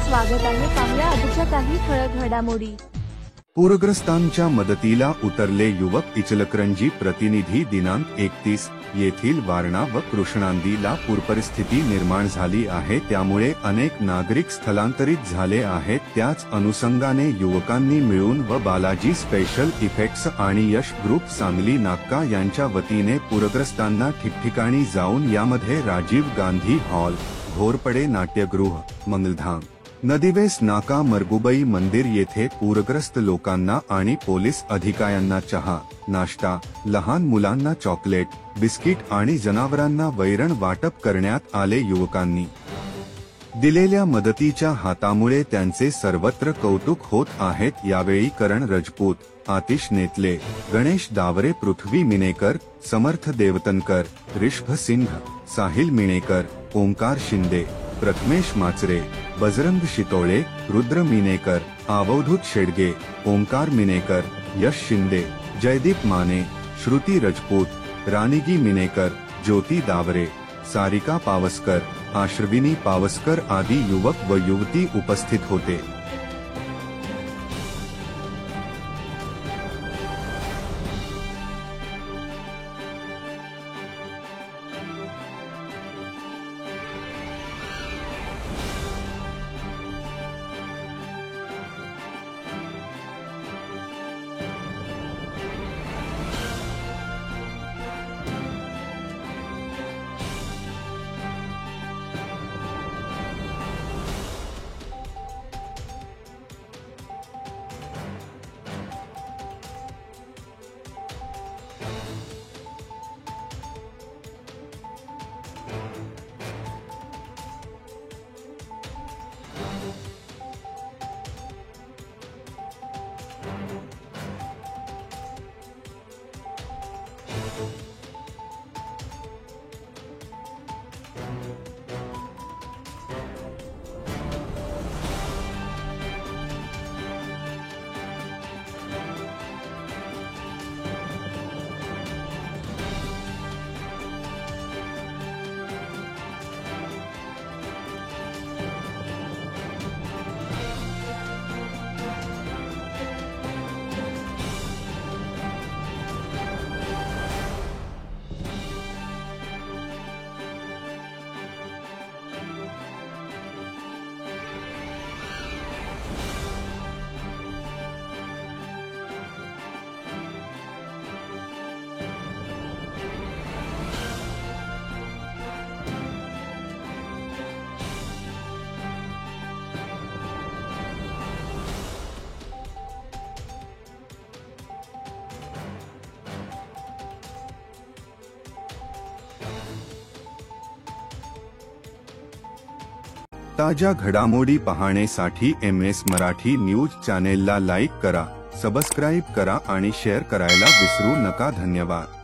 स्वागत आहे। पाहूया आजच्या काही ठळक घडामोडी। पूरग्रस्तांच्या मदतीला उतरले युवक। इचलकरंजी प्रतिनिधी दिनांक 31 येथील वारणा व कृष्णांदीला पूरपरिस्थिती निर्माण झाली आहे, त्यामुळे अनेक नागरिक स्थलांतरित झाले आहेत। त्याच अनुषंगाने युवकांनी मिळून व बालाजी स्पेशल इफेक्ट्स आणि यश ग्रुप सांगली नाका यांच्या वतीने पूरग्रस्तांना ठिकठिकाणी जाऊन यामध्ये राजीव गांधी हॉल, घोरपडे नाट्यगृह, मंगलधाम, नदीवेस नाका, मरगुबई मंदिर येथे पूरग्रस्त लोकांना आणि पोलीस अधिकाऱ्यांना चहा, नाश्ता, लहान मुलांना चॉकलेट, बिस्किट आणि जनावरांना वैरण वाटप करण्यात आले। युवकांनी दिलेल्या मदतीच्या हातामुळे त्यांचे सर्वत्र कौतुक होत आहे। यावेळी करण राजपूत, आतिश नेतले, गणेश दावरे, पृथ्वी मिनेकर, समर्थ देवतनकर, रिषभ सिंह, साहिल मिनेकर, ओंकार शिंदे, प्रथमेश माचरे, बजरंग शितोळे, रुद्र मिनेकर, अवधूत शेडगे, ओंकार मिनेकर, यश शिंदे, जयदीप माने, श्रुती राजपूत, रानिगी मिनेकर, ज्योती दावरे, सारिका पावसकर, आश्रविनी पावसकर आदी युवक व युवती उपस्थित होते। ताज्या घडामोडी पाहण्यासाठी MS मराठी न्यूज चॅनेलला लाईक करा, सबस्क्राईब करा आणि शेअर करायला विसरू नका। धन्यवाद।